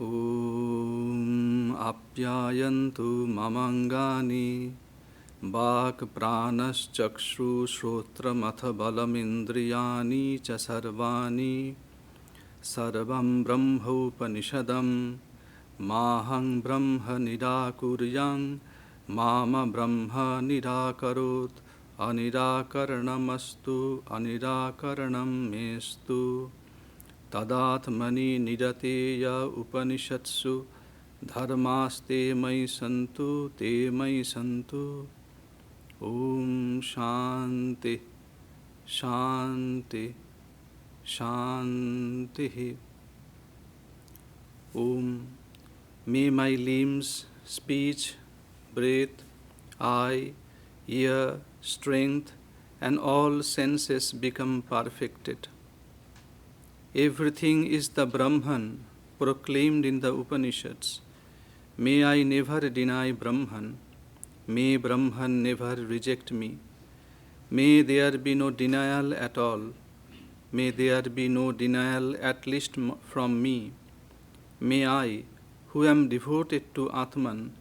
Om Apyayantu Mamangani Vak Pranas Chakshru Shrotram Atha Balamindriyani Cha Sarvani Sarvam Brahmaupanishadam Mahang Brahma Nidakuryang Mama Brahma Nidakarot Anirakaranamastu Anirakaranam Mestu Tadatmani Nidateya Upanishatsu Dharmaste Mai Santu Te Mai Santu Om Shanti Shanti Shanti Om. May my limbs, speech, breath, eye, ear, strength and all senses become perfected. Everything is the Brahman proclaimed in the Upanishads. May I never deny Brahman. May Brahman never reject me. May there be no denial at all. May there be no denial at least from me. May I, who am devoted to Atman,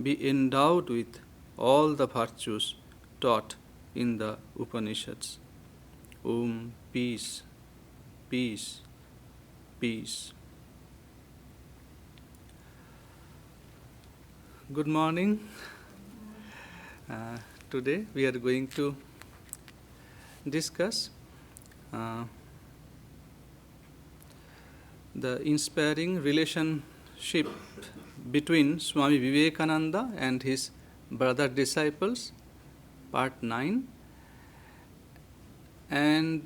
be endowed with all the virtues taught in the Upanishads. Om, peace, peace, peace. Good morning. Today we are going to discuss the inspiring relationship between Swami Vivekananda and his brother disciples, part 9. And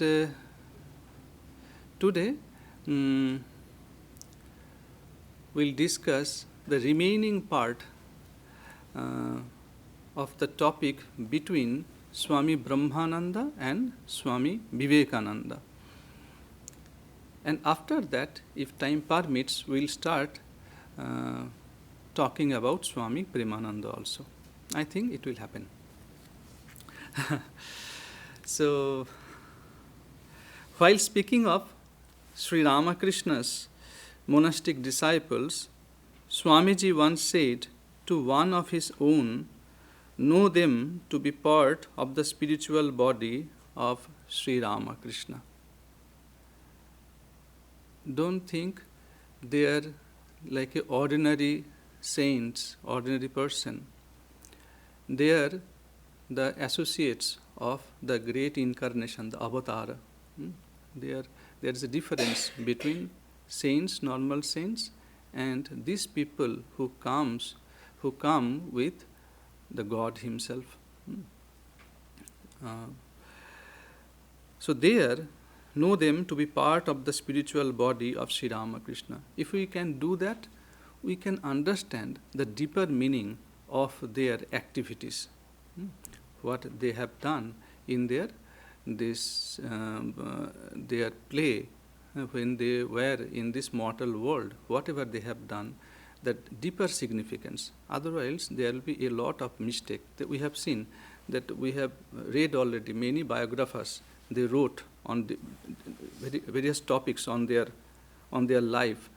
today we'll discuss the remaining part of the topic between Swami Brahmananda and Swami Vivekananda. And after that, if time permits, we'll start talking about Swami Premananda also. I think it will happen. So, while speaking of Sri Ramakrishna's monastic disciples, Swamiji once said to one of his own, know them to be part of the spiritual body of Sri Ramakrishna. Don't think they are like an ordinary saint, ordinary person. They are the associates of the great incarnation, the avatar. There is a difference between saints, normal saints, and these people who come with the God himself. So there, know them to be part of the spiritual body of Sri Ramakrishna. If we can do that, we can understand the deeper meaning of their activities, what they have done in their play when they were in this mortal world. Whatever they have done, that deeper significance. Otherwise, there will be a lot of mistake. That we have seen, that we have read already. Many biographers, they wrote on the various topics on their life.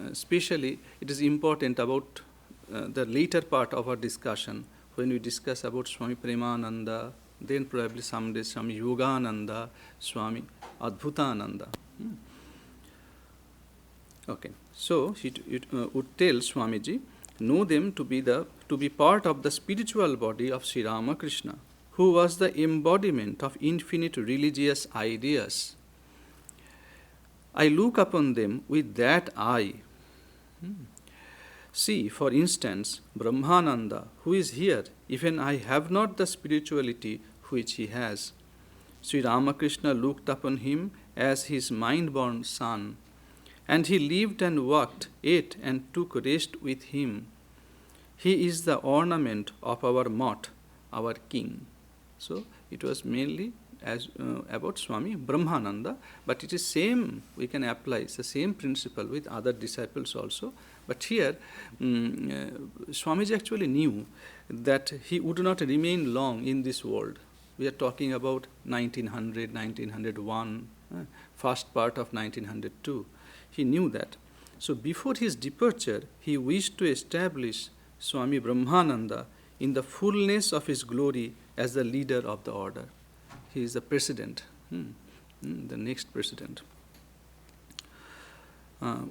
Especially, it is important about the later part of our discussion when we discuss about Swami Premananda, then probably someday Swami Yogananda, Swami Adbhutananda. Okay, so it would tell Swamiji, know them to be part of the spiritual body of Sri Ramakrishna, who was the embodiment of infinite religious ideas. I look upon them with that eye. See, for instance, Brahmananda, who is here, even I have not the spirituality which he has. Sri Ramakrishna looked upon him as his mind-born son, and he lived and worked, ate and took rest with him. He is the ornament of our mott, our king. So it was mainly about Swami Brahmananda, but it is same, we can apply the same principle with other disciples also. But here, Swamiji actually knew that he would not remain long in this world. We are talking about 1900, 1901, first part of 1902. He knew that. So before his departure, he wished to establish Swami Brahmananda in the fullness of his glory as the leader of the order. He is the president, the next president.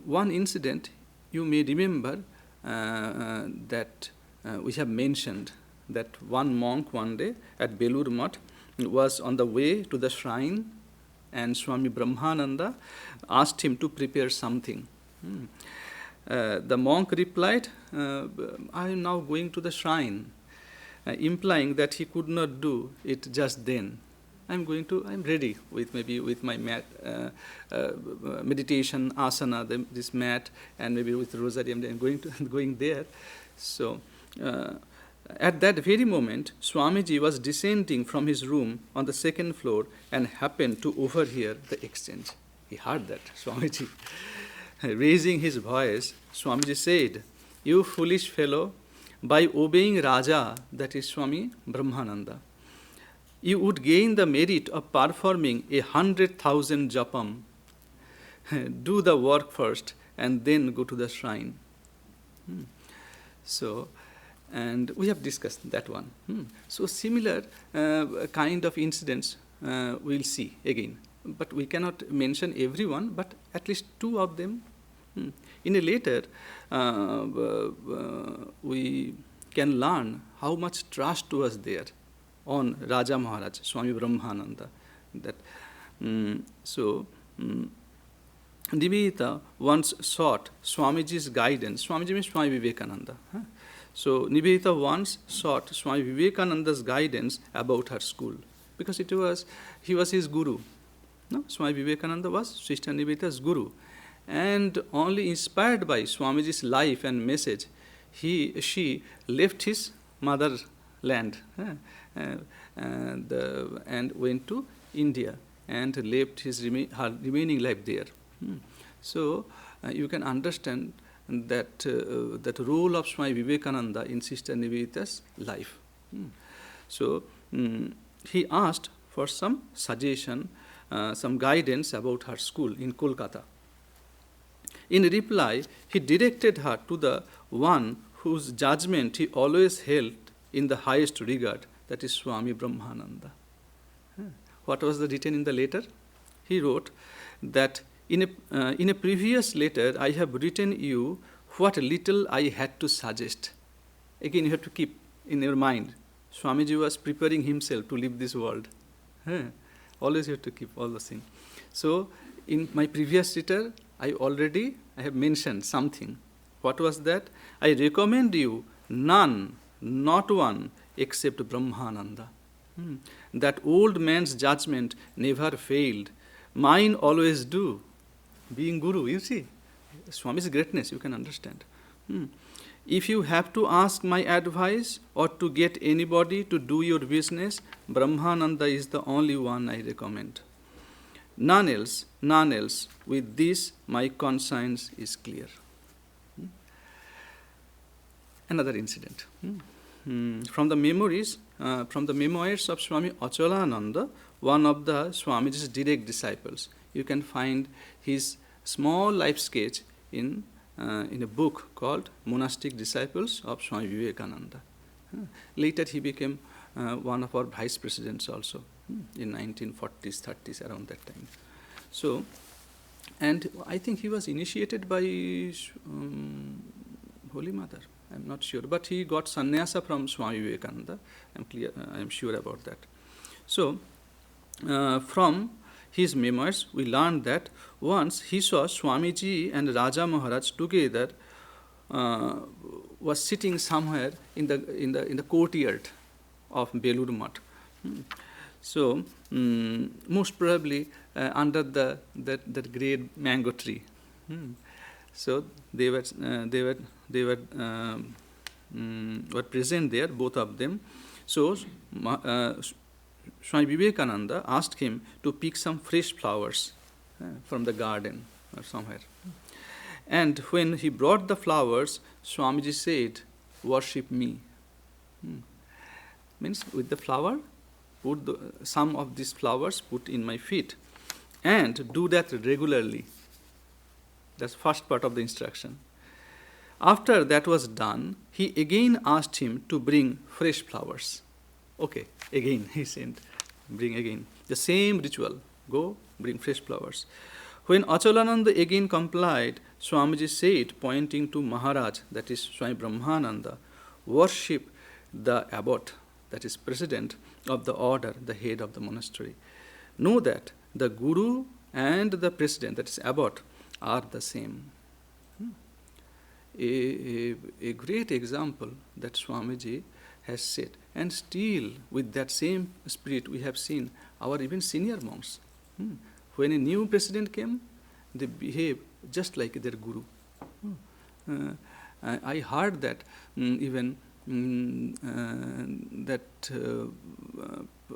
One incident you may remember that we have mentioned, that one monk one day at Belur Math was on the way to the shrine, and Swami Brahmananda asked him to prepare something. The monk replied, I am now going to the shrine, implying that he could not do it just then. I'm ready with my mat, meditation, asana, this mat, and maybe with rosary, I'm going there. So, at that very moment, Swamiji was descending from his room on the second floor and happened to overhear the exchange. He heard that, Swamiji. Raising his voice, Swamiji said, "You foolish fellow, by obeying Raja, that is Swami Brahmananda, you would gain the merit of performing 100,000 japam. Do the work first and then go to the shrine." So, and we have discussed that one. So similar kind of incidents we'll see again. But we cannot mention everyone, but at least two of them. In a later, we can learn how much trust was there on Raja Maharaj, Swami Brahmananda. That, Nivedita once sought Swamiji's guidance. Swamiji means Swami Vivekananda. So Nivedita once sought Swami Vivekananda's guidance about her school, because he was his guru. No? Swami Vivekananda was Sister Nivedita's guru. And only inspired by Swamiji's life and message, she left his motherland and went to India and lived her remaining life there. So you can understand that role of Swami Vivekananda in Sister Nivedita's life. So he asked for some suggestion, some guidance about her school in Kolkata. In reply, he directed her to the one whose judgment he always held in the highest regard, that is Swami Brahmananda. What was written in the letter? He wrote that in a previous letter, I have written you what little I had to suggest. Again, you have to keep in your mind, Swamiji was preparing himself to leave this world. Always you have to keep all the things. So, in my previous letter, I have mentioned something. What was that? I recommend you none, not one, except Brahmananda. That old man's judgment never failed. Mine always do. Being Guru, you see, Swami's greatness, you can understand. If you have to ask my advice or to get anybody to do your business, Brahmananda is the only one I recommend. None else. With this, my conscience is clear. Another incident. From the memoirs of Swami Achalananda, one of the Swamiji's direct disciples. You can find his small life sketch in a book called Monastic Disciples of Swami Vivekananda. Later he became one of our vice presidents also in 1940s, 30s, around that time. So, and I think he was initiated by Holy Mother. I'm not sure, but he got sannyasa from Swami Vivekananda. I'm sure about that. So, from his memoirs, we learned that once he saw Swamiji and Raja Maharaj together, was sitting somewhere in the courtyard of Belur Math. So, most probably under that great mango tree. So they were present there, both of them. So Swami Vivekananda asked him to pick some fresh flowers from the garden or somewhere. And when he brought the flowers, Swamiji said, "Worship me." Means with the flower, put some of these flowers put in my feet, and do that regularly. That's first part of the instruction. After that was done, he again asked him to bring fresh flowers. Okay, again he sent, bring again. The same ritual, go bring fresh flowers. When Achalananda again complied, Swamiji said, pointing to Maharaj, that is Swami Brahmananda, worship the abbot, that is president of the order, the head of the monastery. Know that the guru and the president, that is abbot, are the same. A great example that Swamiji has said. And still, with that same spirit, we have seen our even senior monks. When a new president came, they behave just like their guru. I heard that even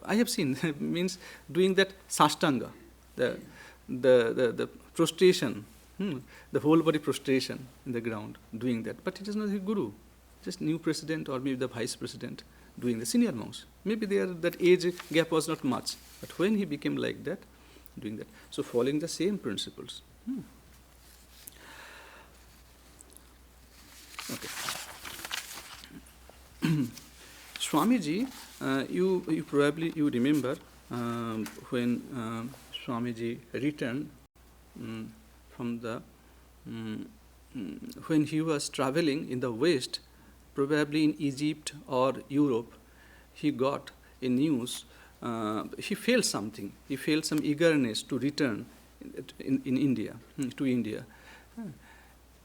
I have seen means doing that sastanga, the prostration, the whole body prostration in the ground, doing that. But it is not a guru, just new president or maybe the vice president doing the senior monks. Maybe that age gap was not much, but when he became like that, doing that. So following the same principles. Okay. Swamiji, you probably you remember when Swamiji returned from the when he was traveling in the West, probably in Egypt or Europe, he got a news. He felt something. He felt some eagerness to return in India, to India.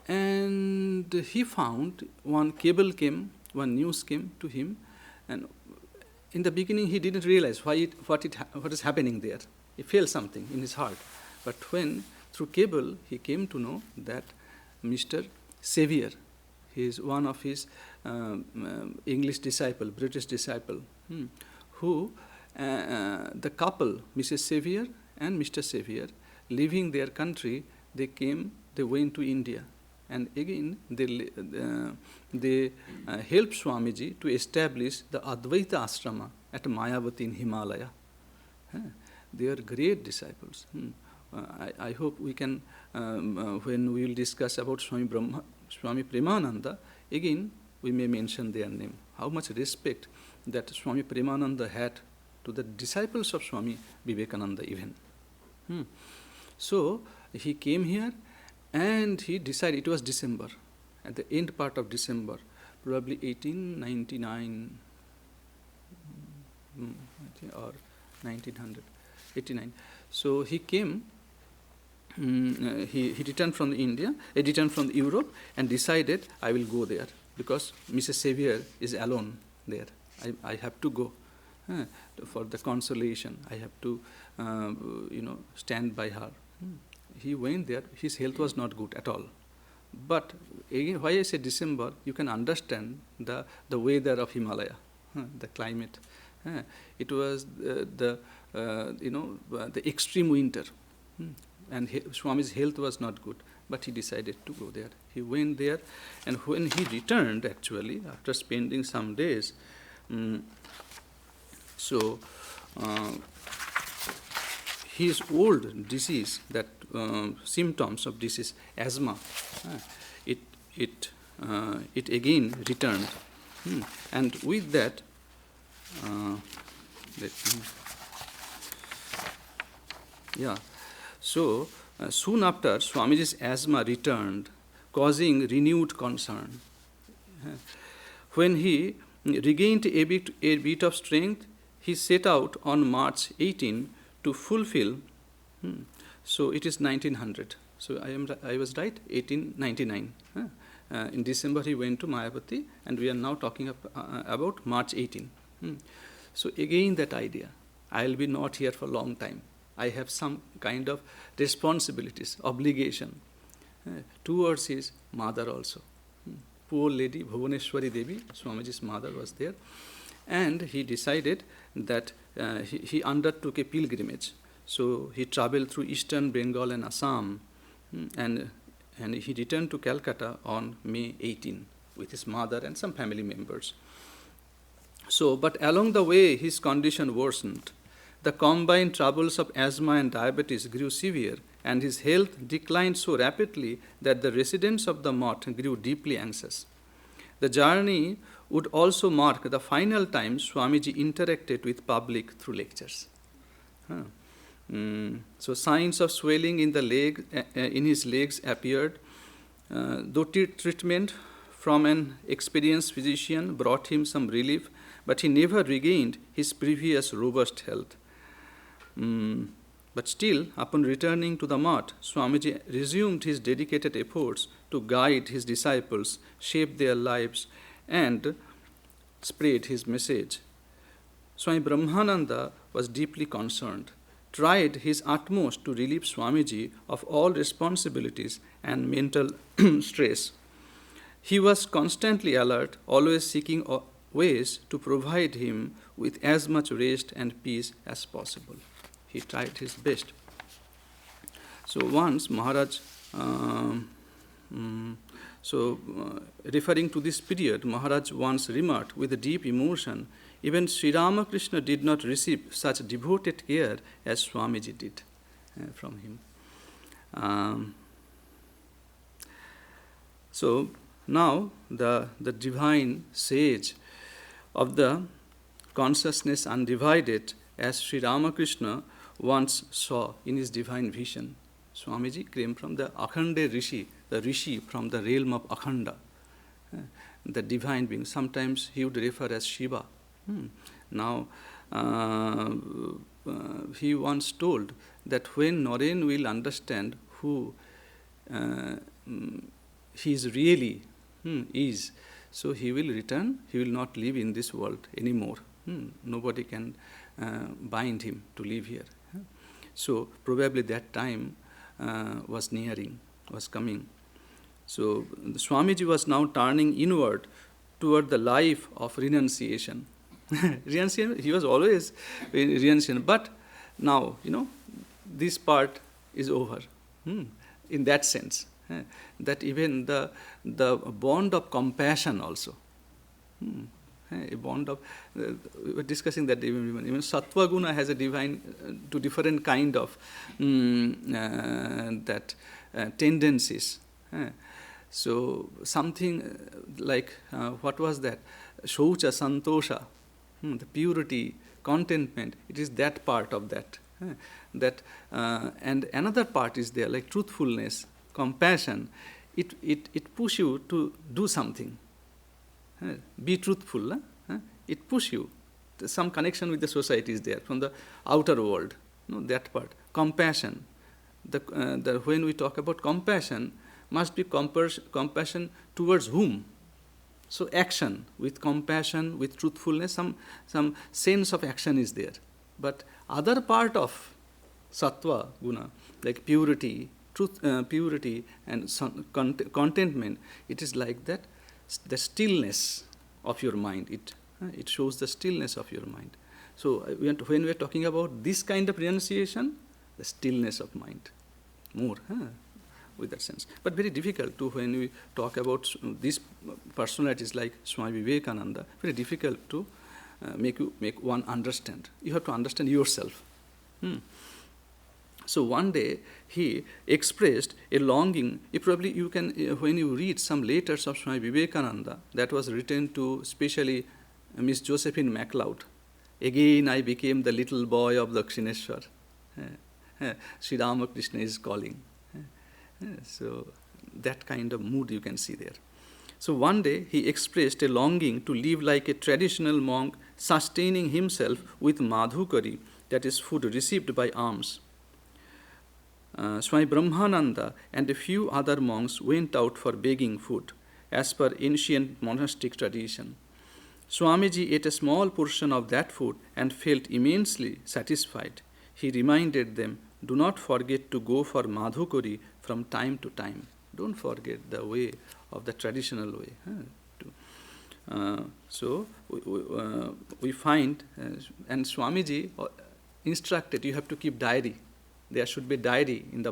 And he found one cable came, one news came to him, and in the beginning he didn't realize what is happening there. He felt something in his heart. But when through cable he came to know that Mr. Xavier, he is one of his English disciple, British disciple, who the couple, Mrs. Xavier and Mr. Xavier, leaving their country, they went to India. And again, they helped Swamiji to establish the Advaita Ashrama at Mayavati in Himalaya. They are great disciples. I hope we can, when we will discuss about Swami Premananda, again we may mention their name. How much respect that Swami Premananda had to the disciples of Swami Vivekananda even. So he came here and he decided, it was December, at the end part of December, probably 1899 or 1989. So he came, he returned from India, he returned from Europe and decided, I will go there because Mrs. Xavier is alone there. I have to go for the consolation. I have to, stand by her. He went there. His health was not good at all. But again, why I say December, you can understand the weather of Himalaya, the climate. It was the extreme winter, and Swami's health was not good. But he decided to go there. He went there, and when he returned, actually, after spending some days, his old disease, that symptoms of disease, asthma, it again returned, and with that, soon after, Swamiji's asthma returned, causing renewed concern. When he regained a bit of strength, he set out on March 18 to fulfill. So it is 1900. So I was right. 1899. In December he went to Mayavati, and we are now talking about March 18. So again that idea, I will be not here for a long time. I have some kind of responsibilities, obligation towards his mother also. Poor lady Bhuvaneshwari Devi, Swamiji's mother, was there, and he decided that he undertook a pilgrimage. So he traveled through eastern Bengal and Assam, and he returned to Calcutta on May 18 with his mother and some family members. So, but along the way his condition worsened. The combined troubles of asthma and diabetes grew severe, and his health declined so rapidly that the residents of the mutt grew deeply anxious. The journey would also mark the final time Swamiji interacted with public through lectures. So signs of swelling in the in his legs appeared, though treatment from an experienced physician brought him some relief, but he never regained his previous robust health. But still, upon returning to the mutt, Swamiji resumed his dedicated efforts to guide his disciples, shape their lives, and spread his message. Swami Brahmananda was deeply concerned, tried his utmost to relieve Swamiji of all responsibilities and mental stress. He was constantly alert, always seeking ways to provide him with as much rest and peace as possible. He tried his best. So once Maharaj, referring to this period, Maharaj once remarked with deep emotion, even Sri Ramakrishna did not receive such devoted care as Swamiji did from him. So now the divine sage of the consciousness undivided, as Sri Ramakrishna once saw in his divine vision. Swamiji came from the Akhanda Rishi, the Rishi from the realm of Akhanda, the divine being. Sometimes he would refer as Shiva. Now, he once told that when Naren will understand who he is really is, so he will return, he will not live in this world anymore. Nobody can bind him to live here. So probably that time was coming. So Swamiji was now turning inward toward the life of renunciation. Renunciation, he was always renunciation, but now, this part is over. In that sense, that even the bond of compassion also, a bond of, we were discussing that even Sattva Guna has a divine, to different kind of tendencies. So something like, what was that? Shaucha, Santosha, the purity, contentment, it is that part of that. And another part is there, like truthfulness, compassion. It pushes you to do something. Be truthful. It pushes you. Some connection with the society is there from the outer world. That part. Compassion. When we talk about compassion, must be compassion towards whom? So action with compassion, with truthfulness, some sense of action is there. But other part of sattva guna, like purity, purity and contentment, it is like that, the stillness of your mind. It shows the stillness of your mind. So when we are talking about this kind of renunciation, the stillness of mind, more. With that sense. But very difficult to, when we talk about these personalities like Swami Vivekananda, very difficult to make one understand. You have to understand yourself. So one day he expressed a longing. Probably you can, when you read some letters of Swami Vivekananda that was written to especially Miss Josephine MacLeod. Again I became the little boy of Dakshineshwar. Sri Ramakrishna is calling. So that kind of mood you can see there. So one day he expressed a longing to live like a traditional monk, sustaining himself with madhukari, that is food received by alms. Swami Brahmananda and a few other monks went out for begging food, as per ancient monastic tradition. Swamiji ate a small portion of that food and felt immensely satisfied. He reminded them, do not forget to go for madhukari from time to time. Don't forget the way of the traditional way. So we find, and Swamiji instructed, you have to keep diary. There should be diary in the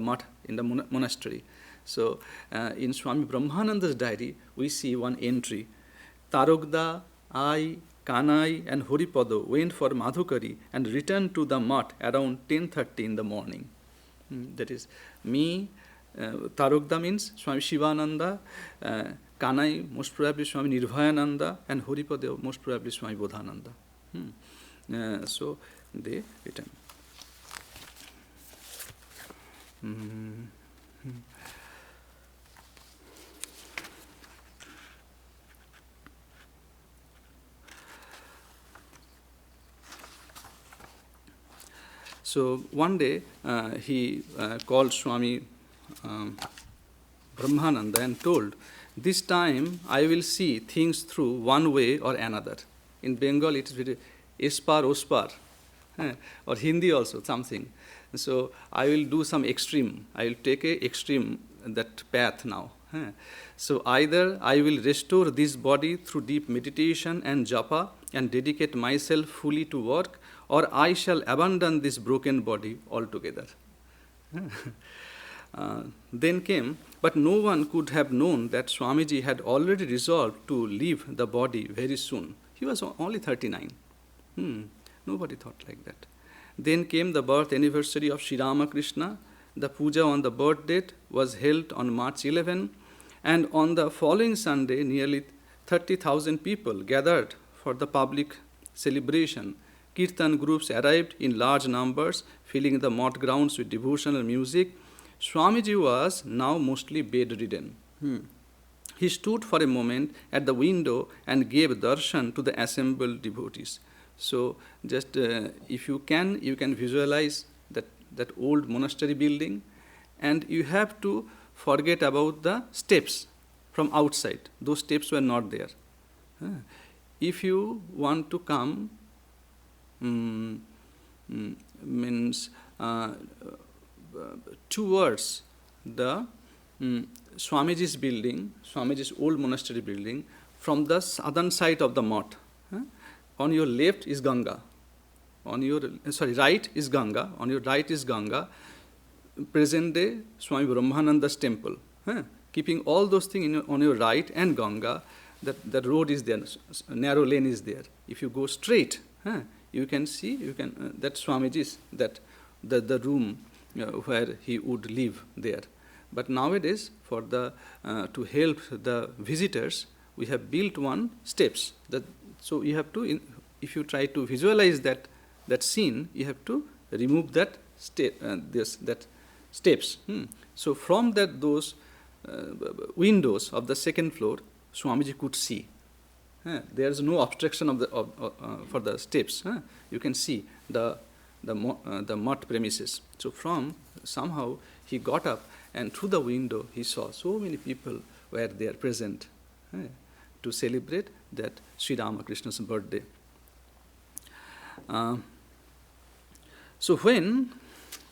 monastery. So in Swami Brahmananda's diary, we see one entry. Tarogda, I, Kanai and Horipada went for madhukari and returned to the mutt around 10:30 in the morning. That is me, Tarokda means Swami Shivananda, Kanai most probably Swami Nirvayananda, and Horipada most probably Swami Bodhananda. So they written. So one day he called Swami Brahmananda and told, "This time I will see things through one way or another." In Bengal it is very espar ospar, or Hindi also something. So I will do some extreme. I will take a extreme that path now. So either I will restore this body through deep meditation and japa and dedicate myself fully to work, or I shall abandon this broken body altogether. Then came, but no one could have known that Swamiji had already resolved to leave the body very soon. He was only 39. Nobody thought like that. Then came the birth anniversary of Sri Ramakrishna. The puja on the birth date was held on March 11, and on the following Sunday, nearly 30,000 people gathered for the public celebration. Kirtan groups arrived in large numbers, filling the moat grounds with devotional music. Swamiji was now mostly bedridden. He stood for a moment at the window and gave darshan to the assembled devotees. So, just if you can visualize that old monastery building, and you have to forget about the steps from outside. Those steps were not there. If you want to come, means towards the Swamiji's building, Swamiji's old monastery building, from the southern side of the moat. On your left is Ganga. On your right is Ganga. On your right is Ganga. Present day Swami Brahmananda's temple. Keeping all those things on your right and Ganga, that road is there, narrow lane is there. If you go straight, you can see, that Swamiji's, that the room where he would live there. But nowadays, for the to help the visitors, we have built one steps. So you have to, if you try to visualize that scene, you have to remove that steps. So from those windows of the second floor, Swamiji could see. There is no obstruction for the steps. You can see the moat premises. So somehow he got up, and through the window he saw so many people were there present to celebrate that Sri Ramakrishna's birthday.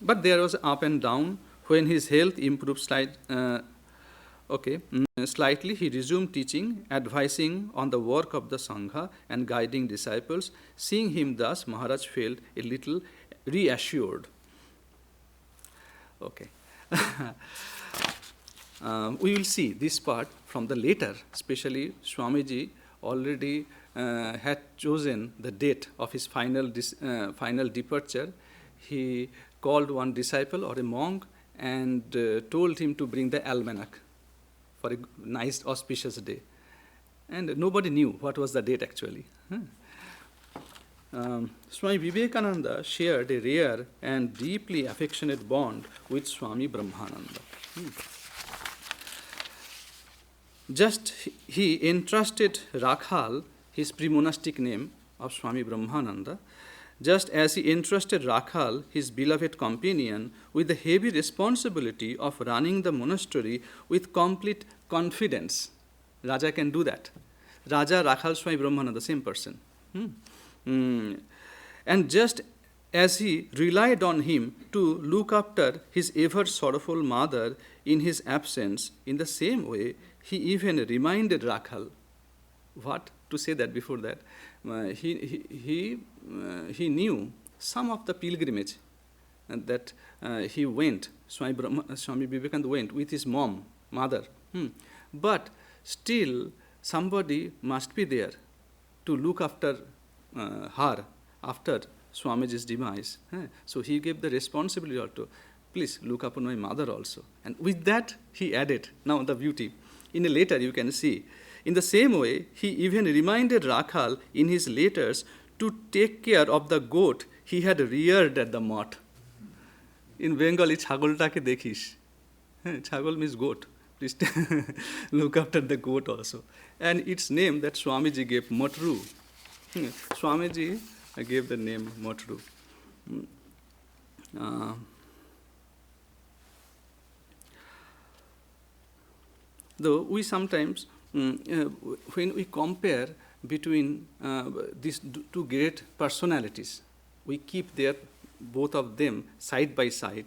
But there was up and down. When his health improved slightly, he resumed teaching, advising on the work of the Sangha and guiding disciples. Seeing him thus, Maharaj felt a little reassured. Okay. We will see this part from the later, especially Swamiji already had chosen the date of his final departure. He called one disciple or a monk and told him to bring the almanac for a nice auspicious day. And nobody knew what was the date actually. Swami Vivekananda shared a rare and deeply affectionate bond with Swami Brahmananda. Just he entrusted Rakhal, his pre-monastic name of Swami Brahmananda, just as he entrusted Rakhal, his beloved companion, with the heavy responsibility of running the monastery with complete confidence. Raja can do that. Raja, Rakhal, Swami Brahmananda, the same person. And just as he relied on him to look after his ever sorrowful mother in his absence, in the same way, he even reminded Rakhal. What? To say that before that, he knew some of the pilgrimage that he went, Swami Vivekananda went with his mother. But still, somebody must be there to look after her after Swamiji's demise. So he gave the responsibility also please look upon my mother also. And with that, he added, now the beauty. In a letter, you can see, in the same way, he even reminded Rakhal in his letters to take care of the goat he had reared at the mott. In Bengali, chagoltake dekhish. Chagol means goat. Please look after the goat also. And its name that Swamiji gave, Motru. Swamiji gave the name Motru. Though we sometimes, when we compare between these two great personalities, we keep both of them side by side.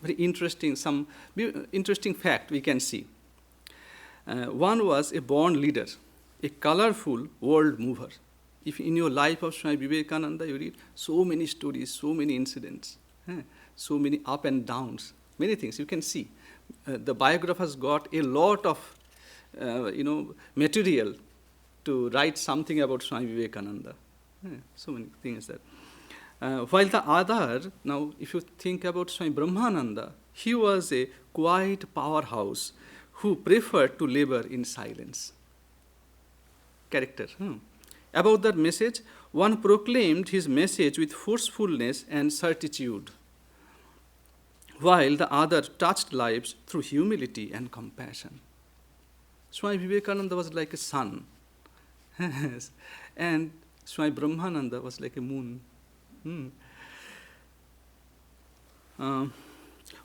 Very interesting, some interesting fact we can see. One was a born leader, a colorful world mover. If in your life of Swami Vivekananda you read so many stories, so many incidents, so many up and downs, many things you can see. The biographers got a lot of material to write something about Swami Vivekananda. So many things that. While the other, now if you think about Swami Brahmananda, he was a quiet powerhouse who preferred to labor in silence. Character. About that message, one proclaimed his message with forcefulness and certitude, while the other touched lives through humility and compassion. Swami Vivekananda was like a sun, and Swami Brahmananda was like a moon.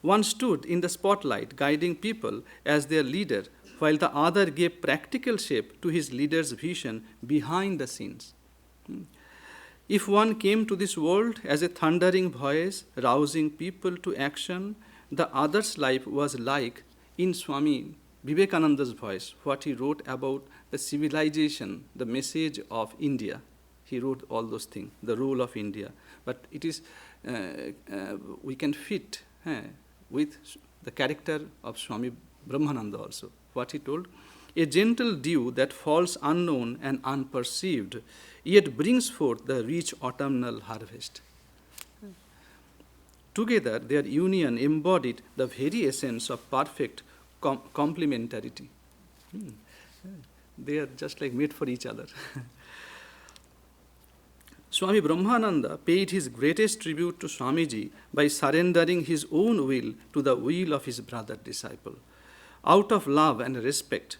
One stood in the spotlight, guiding people as their leader, while the other gave practical shape to his leader's vision behind the scenes. If one came to this world as a thundering voice, rousing people to action, the other's life was like, in Swami Vivekananda's voice, what he wrote about the civilization, the message of India. He wrote all those things, the role of India. But it is, we can fit with the character of Swami Brahmananda also. What he told, a gentle dew that falls unknown and unperceived, yet brings forth the rich autumnal harvest. Together, their union embodied the very essence of perfect complementarity. They are just like made for each other. Swami Brahmananda paid his greatest tribute to Swamiji by surrendering his own will to the will of his brother disciple, out of love and respect.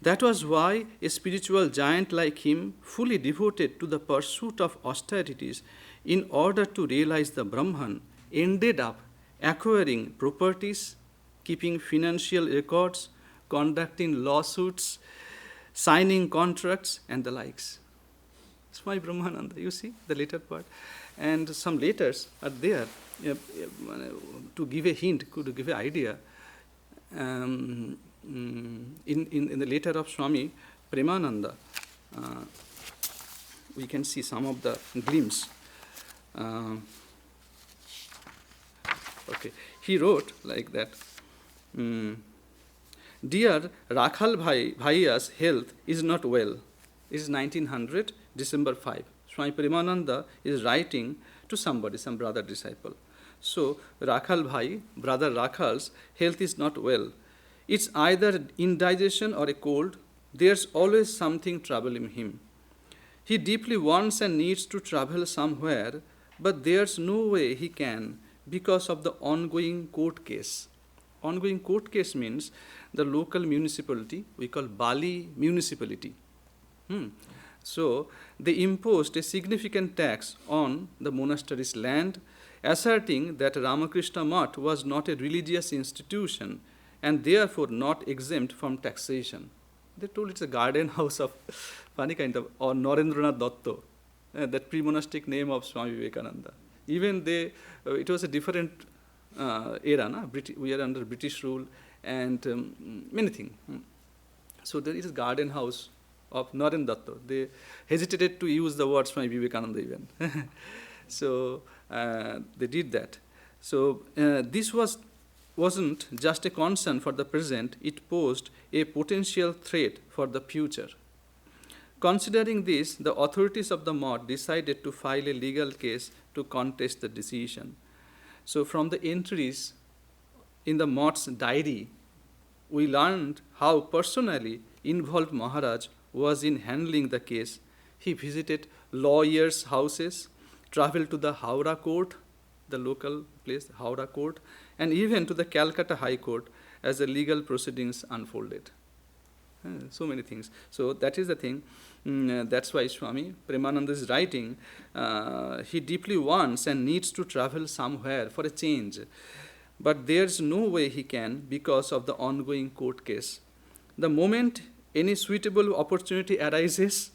That was why a spiritual giant like him, fully devoted to the pursuit of austerities in order to realize the Brahman, ended up acquiring properties, keeping financial records, conducting lawsuits, signing contracts, and the likes. Swami Brahmananda, you see the later part. And some letters are there to give a hint, to give an idea. In the letter of Swami Premananda, we can see some of the glimpse. He wrote like that. Dear Rakhal Bhaiya's health is not well. It is 1900, December 5. Swami Premananda is writing to somebody, some brother disciple. So Rakhal Bhai, brother Rakhal's health is not well. It's either indigestion or a cold. There's always something troubling him. He deeply wants and needs to travel somewhere, but there's no way he can because of the ongoing court case. Ongoing court case means the local municipality, we call Bali municipality. So they imposed a significant tax on the monastery's land, asserting that Ramakrishna Math was not a religious institution and therefore not exempt from taxation. They told it's a garden house of funny kind of, or Narendranath Datta, that pre-monastic name of Swami Vivekananda. Even it was a different era, we are under British rule and many things. So there is a garden house of Narendra Datta. They hesitated to use the word Swami Vivekananda even. So they did that. So this wasn't just a concern for the present, it posed a potential threat for the future. Considering this, the authorities of the Math decided to file a legal case to contest the decision. So from the entries in the Mott's diary, we learned how personally involved Maharaj was in handling the case. He visited lawyers' houses, traveled to the Howrah court, the local place, Howrah court, and even to the Calcutta High Court as the legal proceedings unfolded. So many things. So that is the thing. That's why Swami Premananda is writing, he deeply wants and needs to travel somewhere for a change. But there's no way he can because of the ongoing court case. The moment any suitable opportunity arises,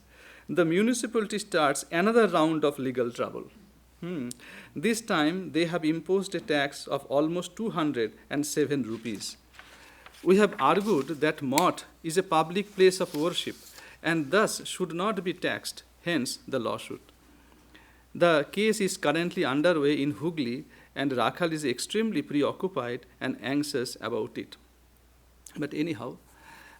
the municipality starts another round of legal trouble. This time they have imposed a tax of almost 207 rupees. We have argued that Mott is a public place of worship and thus should not be taxed, hence the lawsuit. The case is currently underway in Hooghly, and Rakhal is extremely preoccupied and anxious about it. But anyhow,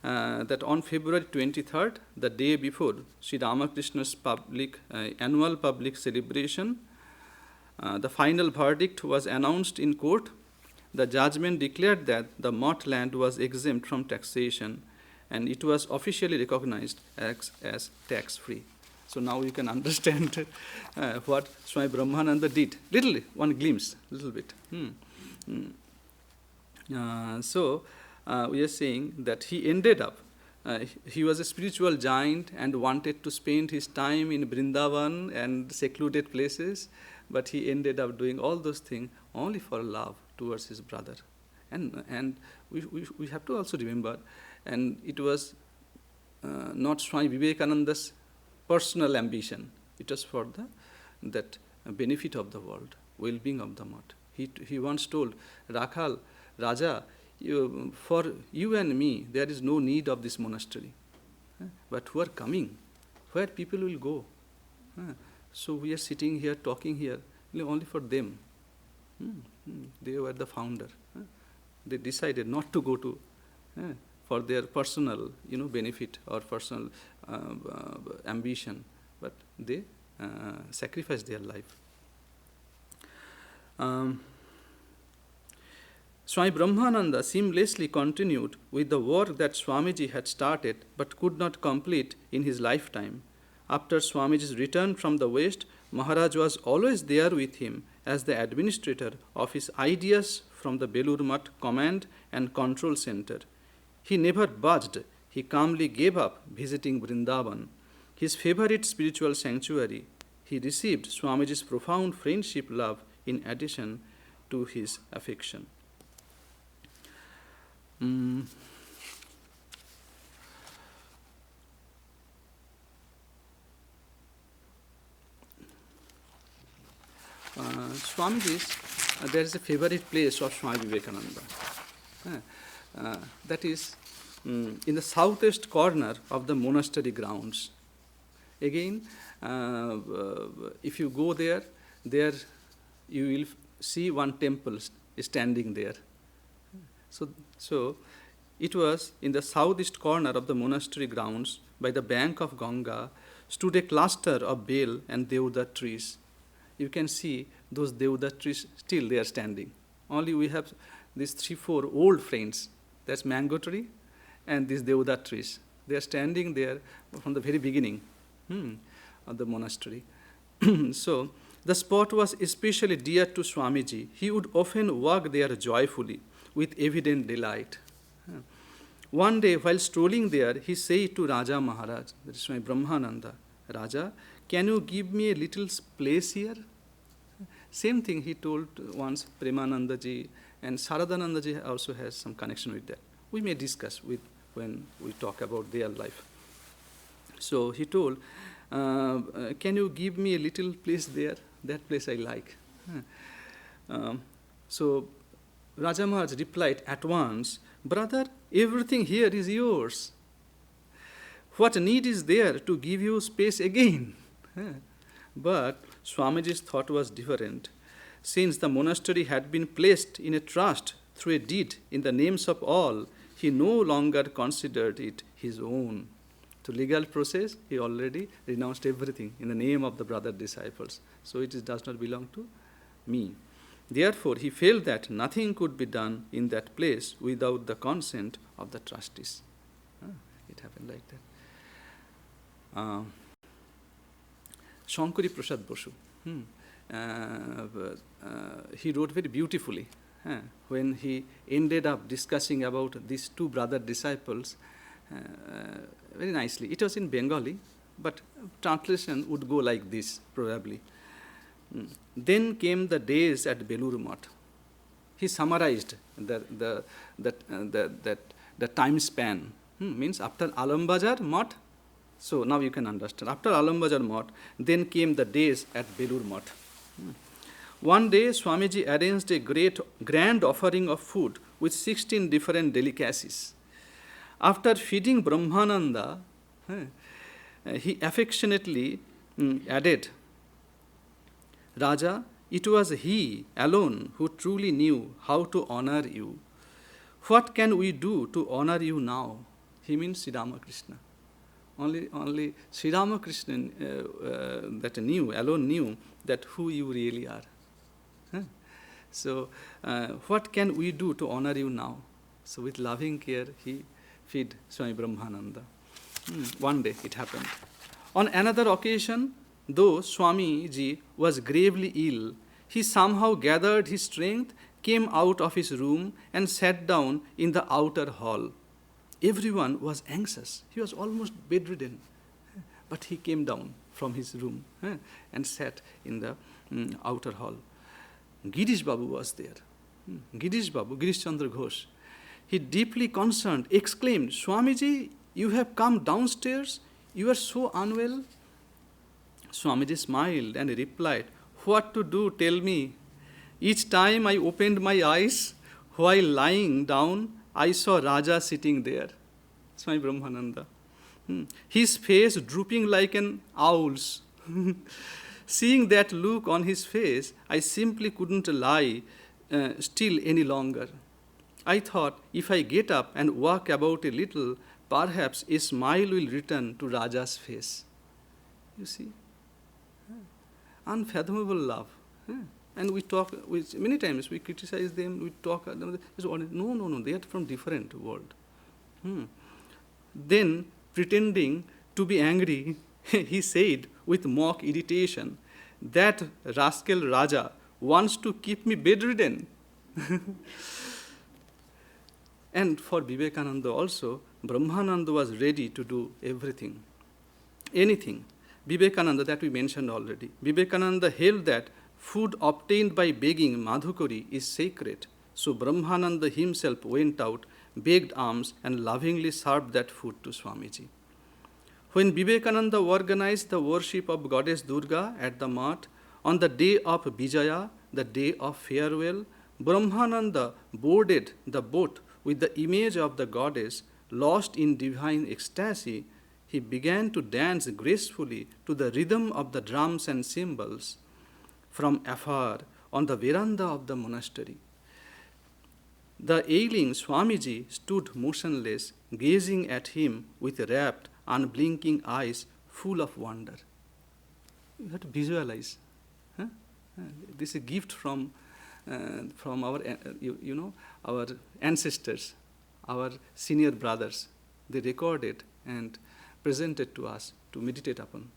that on February 23rd, the day before Sri Ramakrishna's annual public celebration, the final verdict was announced in court. The judgment declared that the Mott land was exempt from taxation and it was officially recognized as tax-free. So now you can understand what Swami Brahmananda did. One glimpse, little bit. So we are saying that he ended up, he was a spiritual giant and wanted to spend his time in Vrindavan and secluded places, but he ended up doing all those things only for love towards his brother. And we have to also remember, and it was not Swami Vivekananda's personal ambition. It was for that benefit of the world, well-being of the Mott. He once told Rakhal, Raja, for you and me, there is no need of this monastery. But who are coming? Where people will go? So we are sitting here, talking here, only for them. They were the founder. They decided not to go to for their personal, benefit or personal ambition, but they sacrificed their life. Swami Brahmananda seamlessly continued with the work that Swamiji had started but could not complete in his lifetime. After Swamiji's return from the West, Maharaj was always there with him as the administrator of his ideas from the Belur Math Command and Control Center. He never budged. He calmly gave up visiting Vrindavan, his favorite spiritual sanctuary. He received Swamiji's profound friendship love in addition to his affection. Swamiji's, there is a favorite place of Swami Vivekananda. That is in the southeast corner of the monastery grounds. Again, if you go there you will see one temple standing there. So it was in the southeast corner of the monastery grounds by the bank of Ganga stood a cluster of bel and deodar trees. You can see those deodar trees still they are standing. Only we have these 3-4 old friends. That's mango tree and these deodar trees. They are standing there from the very beginning of the monastery. So the spot was especially dear to Swamiji. He would often walk there joyfully with evident delight. One day, while strolling there, he said to Raja Maharaj, that is Swami Brahmananda, Raja, can you give me a little place here? Same thing he told once Premanandaji, and Saradanandaji also has some connection with that. We may discuss when we talk about their life. So he told, can you give me a little place there? That place I like. So Raja Maharaj replied at once, brother, everything here is yours. What need is there to give you space again? But Swamiji's thought was different. Since the monastery had been placed in a trust through a deed in the names of all, he no longer considered it his own. To legal process, he already renounced everything in the name of the brother disciples. So it does not belong to me. Therefore, he felt that nothing could be done in that place without the consent of the trustees. It happened like that. Shankari Prasad Basu, he wrote very beautifully when he ended up discussing about these two brother disciples very nicely. It was in Bengali, but translation would go like this probably. Then came the days at Belur Math. He summarized the time span. Means after Alambazar Math, so now you can understand. After Alambazar Math, then came the days at Belur Math. One day, Swamiji arranged a grand offering of food with 16 different delicacies. After feeding Brahmananda, he affectionately added, Raja, it was he alone who truly knew how to honor you. What can we do to honor you now? He means Sri Ramakrishna. Only Sri Ramakrishna alone knew that who you really are. So, what can we do to honor you now? So, with loving care, he fed Swami Brahmananda. One day it happened. On another occasion, though Swamiji was gravely ill, he somehow gathered his strength, came out of his room, and sat down in the outer hall. Everyone was anxious. He was almost bedridden. But he came down from his room and sat in the outer hall. Girish Babu was there. Girish Babu, Girish Chandra Ghosh. He, deeply concerned, exclaimed, Swamiji, you have come downstairs? You are so unwell? Swamiji smiled and replied, what to do, tell me. Each time I opened my eyes, while lying down, I saw Raja sitting there, Swami Brahmananda. His face drooping like an owl's. Seeing that look on his face, I simply couldn't lie still any longer. I thought, if I get up and walk about a little, perhaps a smile will return to Raja's face. You see? Unfathomable love. And we talk, many times we criticize them, we talk, no, they are from different world. Then, pretending to be angry, he said with mock irritation, that rascal Raja wants to keep me bedridden. And for Vivekananda also, Brahmananda was ready to do everything, anything. Vivekananda, that we mentioned already. Vivekananda held that food obtained by begging Madhukari is sacred. So Brahmananda himself went out, begged alms, and lovingly served that food to Swamiji. When Vivekananda organized the worship of Goddess Durga at the Math, on the day of Vijaya, the day of farewell, Brahmananda boarded the boat with the image of the goddess. Lost in divine ecstasy, he began to dance gracefully to the rhythm of the drums and cymbals. From afar, on the veranda of the monastery, the ailing Swamiji stood motionless, gazing at him with rapt, unblinking eyes full of wonder. You have to visualize. This is a gift from our, our ancestors, our senior brothers. They recorded and presented to us to meditate upon.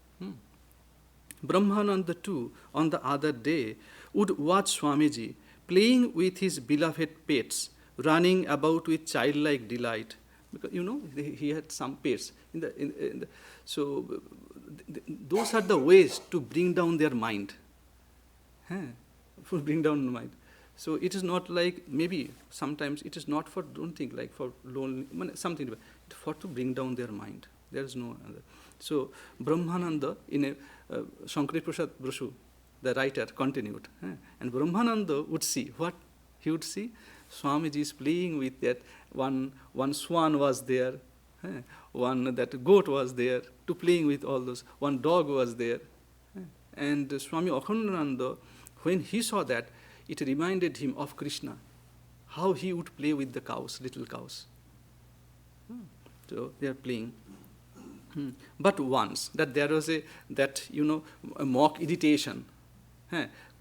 Brahmananda too, on the other day, would watch Swamiji playing with his beloved pets, running about with childlike delight. Because, he had some pets. So those are the ways to bring down their mind. Bring down the mind. So it is not like, maybe sometimes it is not for, don't think like for lonely, something, it's for to bring down their mind. There is no other. So Brahmananda, in a Shankari Prasad Basu, the writer, continued. And Brahmananda would see, what he would see? Swamiji is playing with that, one swan was there, one that goat was there, to playing with all those, one dog was there. And Swami Akhandananda, when he saw that, it reminded him of Krishna, how he would play with the cows, little cows. So they are playing. But once, that there was a mock irritation,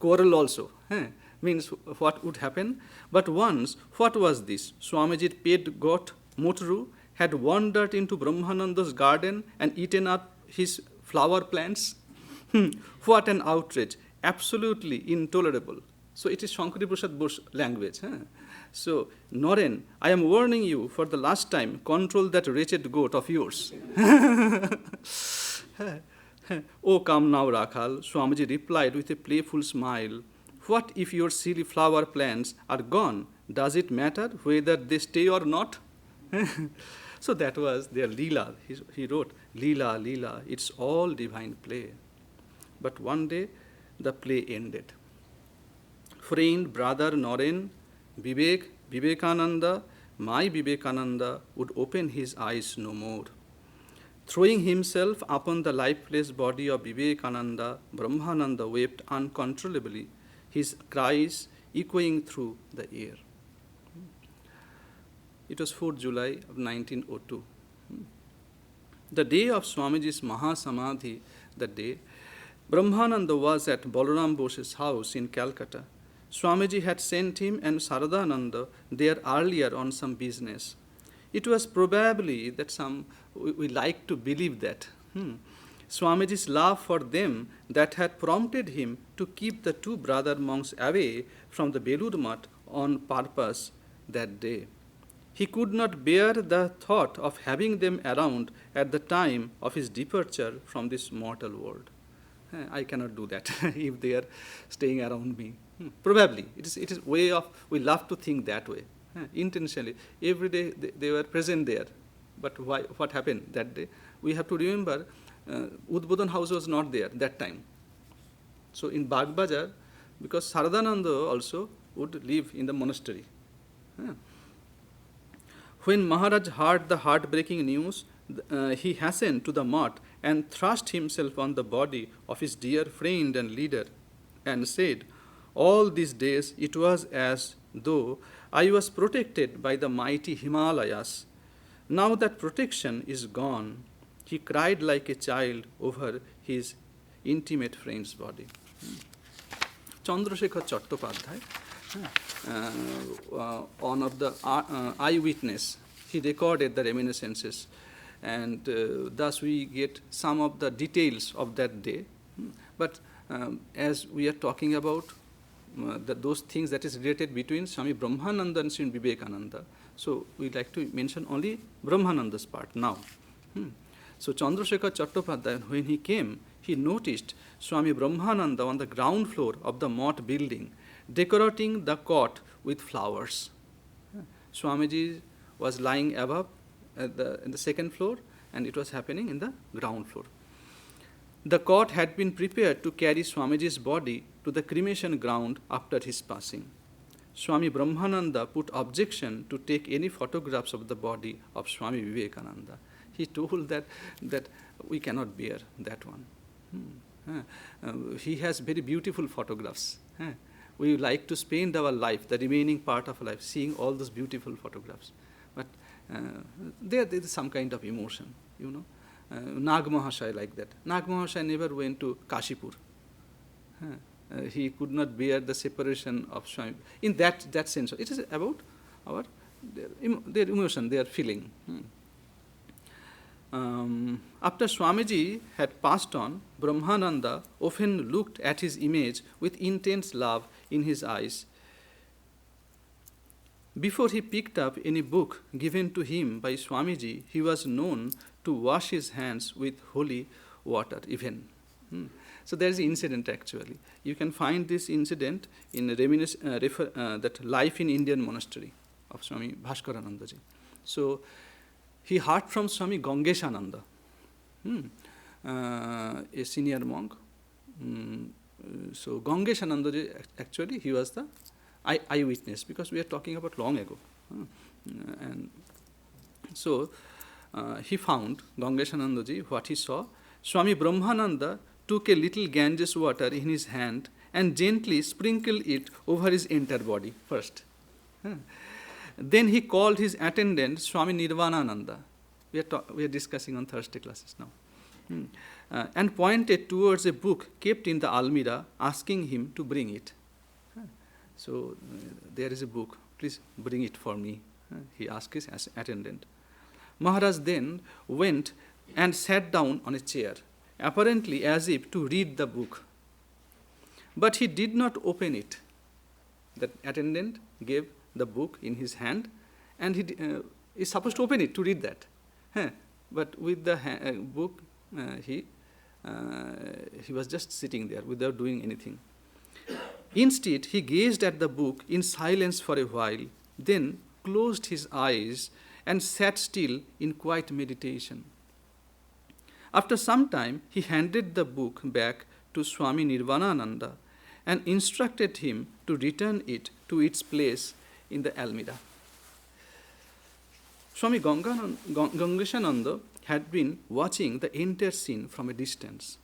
quarrel also. means what would happen. But once, what was this? Swamiji's pet goat, Motru, had wandered into Brahmananda's garden and eaten up his flower plants. What an outrage! Absolutely intolerable. So it is Shankari Prasad Bose language. So, Noren, I am warning you for the last time, control that wretched goat of yours. Oh, come now, Rakhal, Swamiji replied with a playful smile. What if your silly flower plants are gone? Does it matter whether they stay or not? So that was their Leela. He wrote, Leela, Leela, it's all divine play. But one day, the play ended. Friend, brother Noren, Vivekananda, my Vivekananda, would open his eyes no more. Throwing himself upon the lifeless body of Vivekananda, Brahmananda wept uncontrollably, his cries echoing through the air. It was 4th July of 1902. The day of Swamiji's Mahasamadhi, that day, Brahmananda was at Balaram Bose's house in Calcutta. Swamiji had sent him and Saradananda there earlier on some business. It was probably that we like to believe that. Swamiji's love for them that had prompted him to keep the two brother monks away from the Belur Math on purpose that day. He could not bear the thought of having them around at the time of his departure from this mortal world. I cannot do that if they are staying around me. Probably. It is way of, we love to think that way. Intentionally. Every day they were present there. But why? What happened that day? We have to remember, Udbodhan house was not there that time. So in Bagbajar, because Saradananda also would live in the monastery. When Maharaj heard the heartbreaking news, he hastened to the math and thrust himself on the body of his dear friend and leader and said, all these days it was as though I was protected by the mighty Himalayas. Now that protection is gone, he cried like a child over his intimate friend's body. Chandrasekhar Chattopadhyay, one of the eyewitness, he recorded the reminiscences, and thus we get some of the details of that day. But as we are talking about those things that is related between Swami Brahmananda and Swami Vivekananda, so we like to mention only Brahmananda's part now. So Chandrasekhar Chattopadhyay, when he came, he noticed Swami Brahmananda on the ground floor of the Math building, decorating the cot with flowers. Swamiji was lying above in the second floor, and it was happening in the ground floor. The cot had been prepared to carry Swamiji's body to the cremation ground after his passing. Swami Brahmananda put objection to take any photographs of the body of Swami Vivekananda. He told that we cannot bear that one. He has very beautiful photographs. We like to spend our life, the remaining part of our life, seeing all those beautiful photographs. But there is some kind of emotion, you know. Nag Mahashaya like that. Nag Mahashaya never went to Kashipur. He could not bear the separation of Swami. In that sense, it is about their emotion, their feeling. After Swamiji had passed on, Brahmananda often looked at his image with intense love in his eyes. Before he picked up any book given to him by Swamiji, he was known to wash his hands with holy water even. So there is an incident actually. You can find this incident in that Life in Indian Monastery of Swami Bhaskaranandaji. So he heard from Swami Gangeshananda, a senior monk. So Gangeshanandaji, actually he was the eyewitness, because we are talking about long ago. And so he found, Gangeshanandaji, what he saw. Swami Brahmananda took a little Ganges water in his hand and gently sprinkled it over his entire body first. Then he called his attendant, Swami Nirvanananda. We are discussing on Thursday classes now. And pointed towards a book kept in the almirah, asking him to bring it. So there is a book, please bring it for me. He asked his attendant. Maharaj then went and sat down on a chair, apparently as if to read the book. But he did not open it. The attendant gave the book in his hand, and he is supposed to open it to read that. But with the book, he was just sitting there without doing anything. Instead, he gazed at the book in silence for a while, then closed his eyes and sat still in quiet meditation. After some time, he handed the book back to Swami Nirvanananda and instructed him to return it to its place in the Almirah. Swami Gangeshananda had been watching the entire scene from a distance.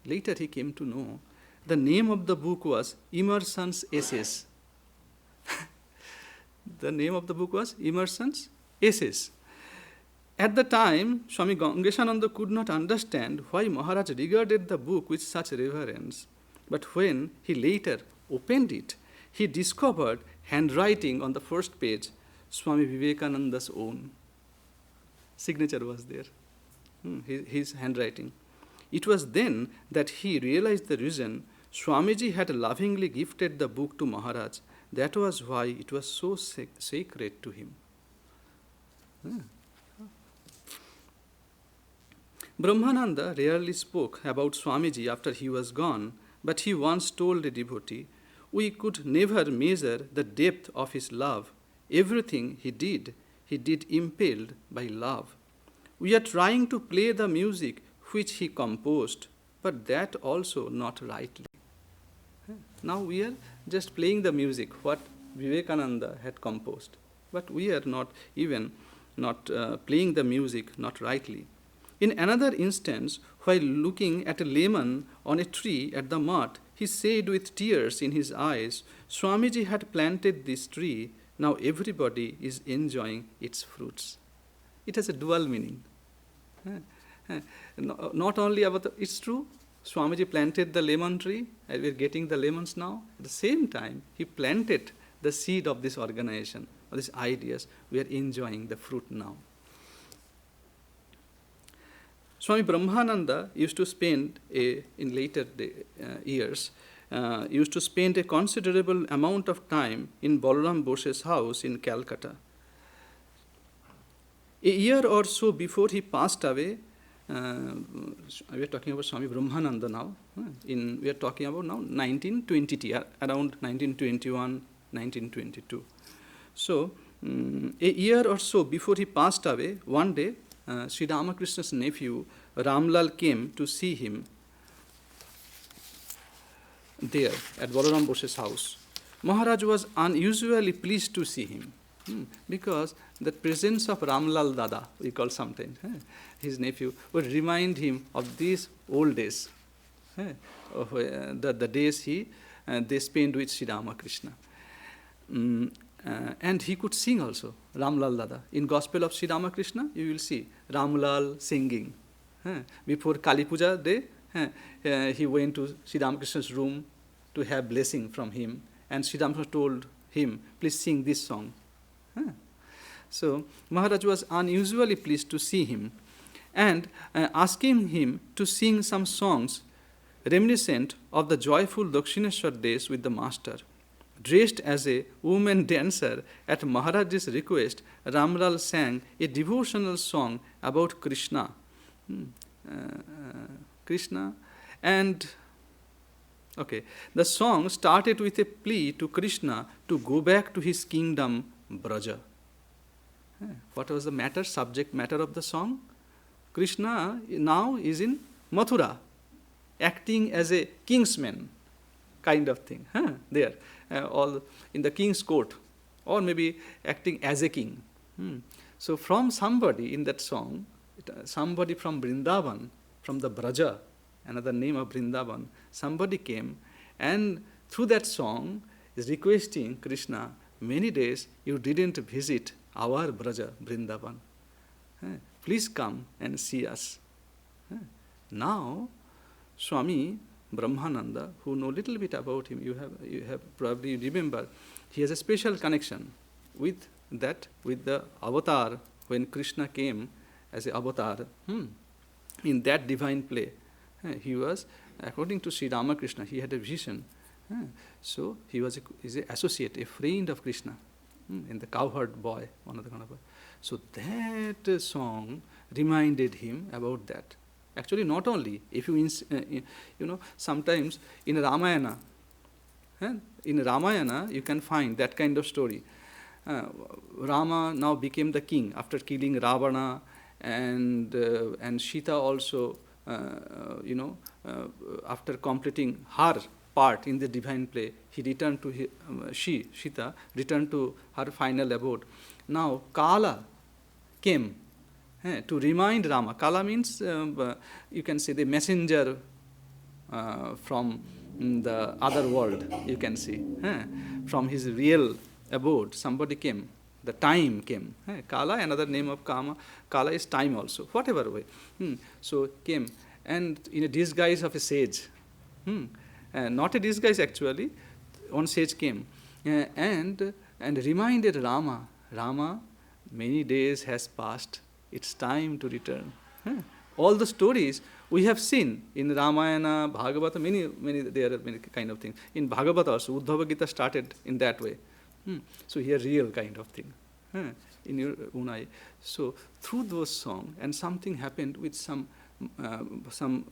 Later he came to know the name of the book was Emerson's Essays. The name of the book was Emerson's Essays. At the time, Swami Gangeshananda could not understand why Maharaj regarded the book with such reverence. But when he later opened it, he discovered handwriting on the first page, Swami Vivekananda's own. Signature was there, his handwriting. It was then that he realized the reason Swamiji had lovingly gifted the book to Maharaj. That was why it was so sacred to him. Brahmananda rarely spoke about Swamiji after he was gone, but he once told a devotee, "We could never measure the depth of his love. Everything he did impelled by love. We are trying to play the music which he composed, but that also not rightly." Now we are just playing the music, what Vivekananda had composed, but we are not playing the music not rightly. In another instance, while looking at a lemon on a tree at the mart, he said with tears in his eyes, "Swamiji had planted this tree, now everybody is enjoying its fruits." It has a dual meaning. Not only about it's true, Swamiji planted the lemon tree, and we are getting the lemons now. At the same time, he planted the seed of this organization, of these ideas. We are enjoying the fruit now. Swami Brahmananda used to spend, in later years, used to spend a considerable amount of time in Balaram Bose's house in Calcutta. A year or so before he passed away, we are talking about Swami Brahmananda now. We are talking about now 1920, around 1921, 1922. So, a year or so before he passed away, one day, Sri Ramakrishna's nephew Ramlal came to see him there at Balaram Bose's house. Maharaj was unusually pleased to see him because the presence of Ramlal Dada, we call sometimes, his nephew, would remind him of these old days, of the days they spent with Sri Ramakrishna. And he could sing also, Ramlal Dada. In Gospel of Sri Ramakrishna, you will see Ramlal singing. Before Kali Puja day, he went to Sri Ramakrishna's room to have blessing from him, and Sri Ramakrishna told him, "Please sing this song." So Maharaj was unusually pleased to see him and asking him to sing some songs reminiscent of the joyful Dakshineshwar days with the master. Dressed as a woman dancer, at Maharaj's request, Ramlal sang a devotional song about Krishna. The song started with a plea to Krishna to go back to his kingdom, Braja. What was the subject matter of the song? Krishna now is in Mathura, acting as a kingsman, kind of thing, there, all in the king's court, or maybe acting as a king. So from somebody in that song, somebody from Vrindavan, from the Braja, another name of Vrindavan, somebody came and through that song is requesting Krishna, many days you didn't visit our Braja, Vrindavan. Please come and see us. Now, Swami Brahmananda, who know little bit about him, you have probably remember, he has a special connection with the avatar when Krishna came as an avatar. In that divine play, he was, according to Sri Ramakrishna, he had a vision. So he was is an associate, a friend of Krishna, in the cowherd boy, one of the kind of. So that song reminded him about that. Actually, not only if you sometimes in Ramayana, you can find that kind of story. Rama now became the king after killing Ravana, and Sita also, after completing her part in the divine play, he returned to Sita returned to her final abode. Now Kala came to remind Rama. Kala means you can say the messenger from the other world. You can see from his real abode. Somebody came. The time came. Kala, another name of Kama. Kala is time also. Whatever way. So came, and in a disguise of a sage. Not a disguise actually. One sage came and reminded Rama. Rama, many days has passed. It's time to return. All the stories we have seen in Ramayana, Bhagavata, many there are many kind of things. In Bhagavata also, Uddhava Gita started in that way. So here real kind of thing in your own eye. So through those songs, and something happened with some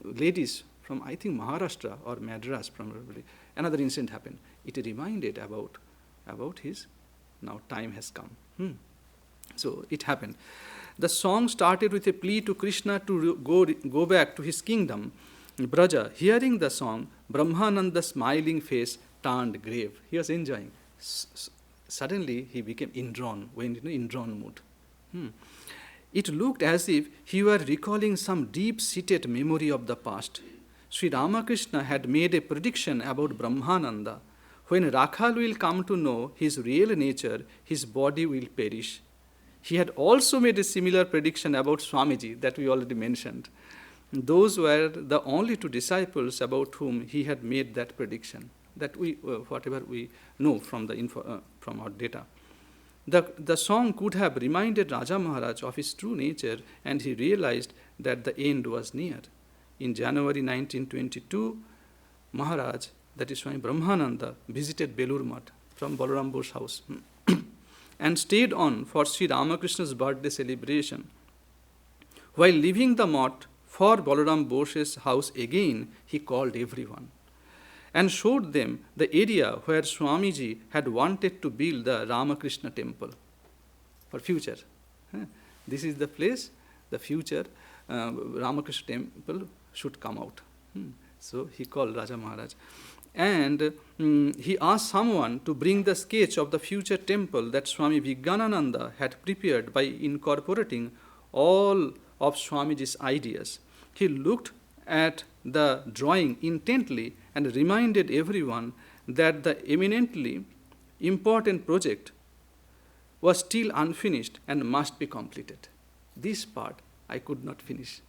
ladies from, I think, Maharashtra or Madras probably. Another incident happened. It reminded about his, now time has come. So it happened. The song started with a plea to Krishna to go back to his kingdom, Braja. Hearing the song, Brahmananda's smiling face turned grave. He was enjoying. Suddenly he became went in indrawn mood. It looked as if he were recalling some deep-seated memory of the past. Sri Ramakrishna had made a prediction about Brahmananda. When Rakhal will come to know his real nature, his body will perish. He had also made a similar prediction about Swamiji that we already mentioned. Those were the only two disciples about whom he had made that prediction. That we, whatever we know from the from our data. The song could have reminded Raja Maharaj of his true nature, and he realized that the end was near. In January 1922, Maharaj, that is Swami Brahmananda, visited Belur Math from Balaram Bose's house and stayed on for Sri Ramakrishna's birthday celebration. While leaving the Math for Balaram Bose's house again, he called everyone and showed them the area where Swamiji had wanted to build the Ramakrishna temple for future. This is the place, the future Ramakrishna temple should come out. So he called Raja Maharaj. And he asked someone to bring the sketch of the future temple that Swami Vivekananda had prepared by incorporating all of Swamiji's ideas. He looked at the drawing intently and reminded everyone that the eminently important project was still unfinished and must be completed. This part I could not finish.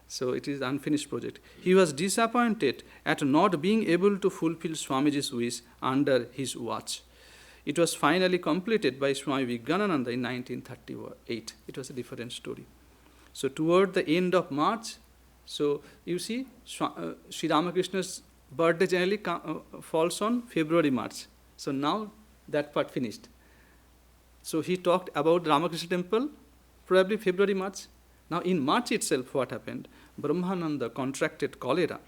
So it is unfinished project. He was disappointed at not being able to fulfill Swamiji's wish under his watch. It was finally completed by Swami Vivekananda in 1938. It was a different story. So toward the end of March, so you see, Sri Ramakrishna's birthday generally falls on February, March. So now that part finished. So he talked about Ramakrishna temple, probably February, March. Now in March itself, what happened? Brahmananda contracted cholera.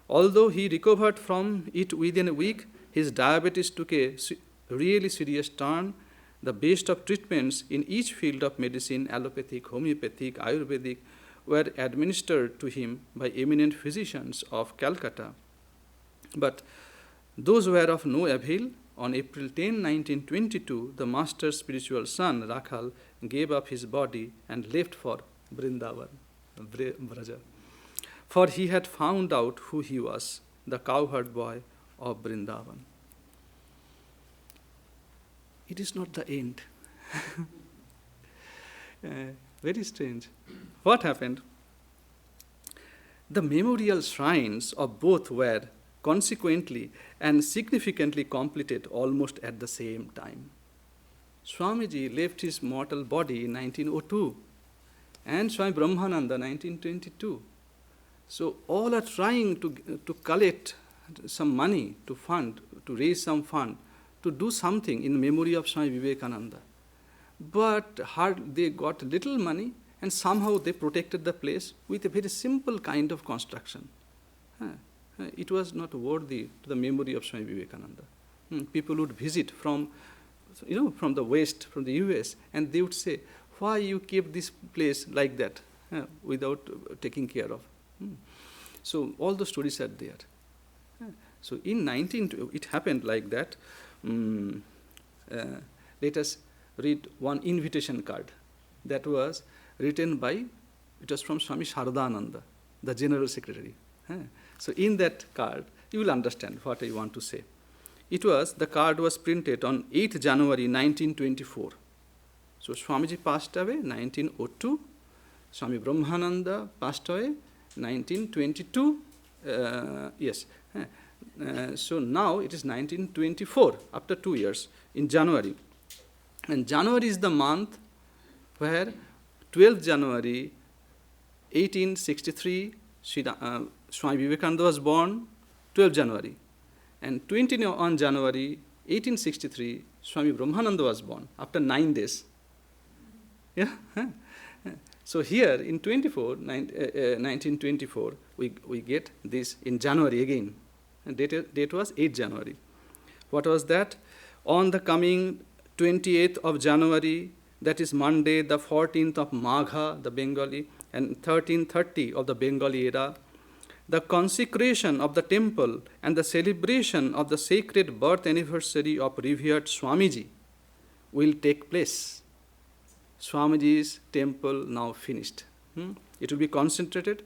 Although he recovered from it within a week, his diabetes took a really serious turn. The best of treatments in each field of medicine, allopathic, homeopathic, Ayurvedic, were administered to him by eminent physicians of Calcutta. But those were of no avail. On April 10, 1922, the master's spiritual son, Rakhal, gave up his body and left for Vrindavan, Braja. For he had found out who he was, the cowherd boy of Vrindavan. It is not the end. Very strange. What happened? The memorial shrines of both were consequently and significantly completed almost at the same time. Swamiji left his mortal body in 1902 and Swami Brahmananda 1922. So all are trying to collect some money to fund, to raise some fund, to do something in memory of Swami Vivekananda. But they got little money and somehow they protected the place with a very simple kind of construction. It was not worthy to the memory of Swami Vivekananda. People would visit from the West, from the US, and they would say, why you keep this place like that without taking care of? So all the stories are there. So in it happened like that. Let us read one invitation card that was written by, it was from Swami Sharadananda, the General Secretary. So in that card, you will understand what I want to say. The card was printed on 8th January 1924. So Swamiji passed away 1902. Swami Brahmananda passed away 1922. Yes. So now it is 1924, after 2 years, in January. And January is the month where 12th January 1863, Swami Vivekananda was born, 12th January. And 21 January 1863, Swami Brahmananda was born, after 9 days. Yeah. So here in 1924, we get this in January again. And date was 8 January. What was that? On the coming 28th of January, that is Monday, the 14th of Magha, the Bengali, and 1330 of the Bengali era, the consecration of the temple and the celebration of the sacred birth anniversary of revered Swamiji will take place. Swamiji's temple now finished. It will be consecrated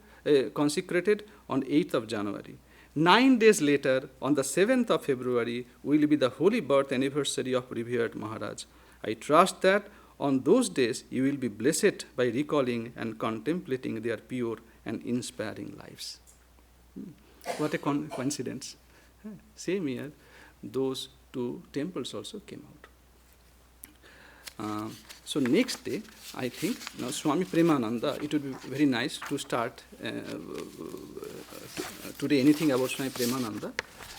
on 8th of January. 9 days later, on the 7th of February, will be the holy birth anniversary of revered Maharaj. I trust that on those days you will be blessed by recalling and contemplating their pure and inspiring lives. What a coincidence. Same year, those two temples also came out. So next day, I think, now Swami Premananda, it would be very nice to start today anything about Swami Premananda.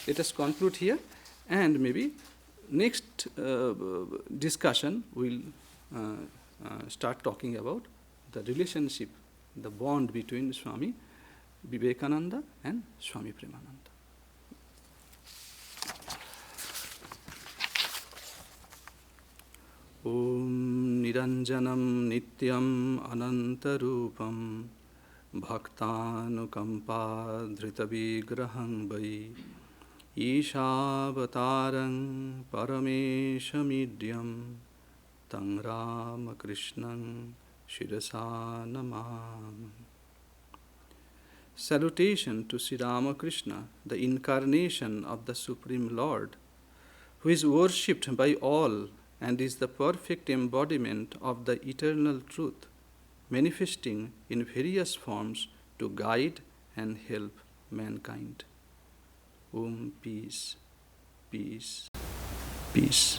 Let us conclude here, and maybe next discussion we'll start talking about the relationship, the bond between Swami Vivekananda and Swami Premananda. Om Niranjanam Nityam Anantarupam Bhaktanukampa Dhritavigraham Vai Ishavatarang Parameshamidyam Tang Ramakrishnan Shirasa Namam. Salutation to Sri Ramakrishna, the incarnation of the Supreme Lord, who is worshipped by all and is the perfect embodiment of the eternal truth, manifesting in various forms to guide and help mankind. Om, peace, peace, peace.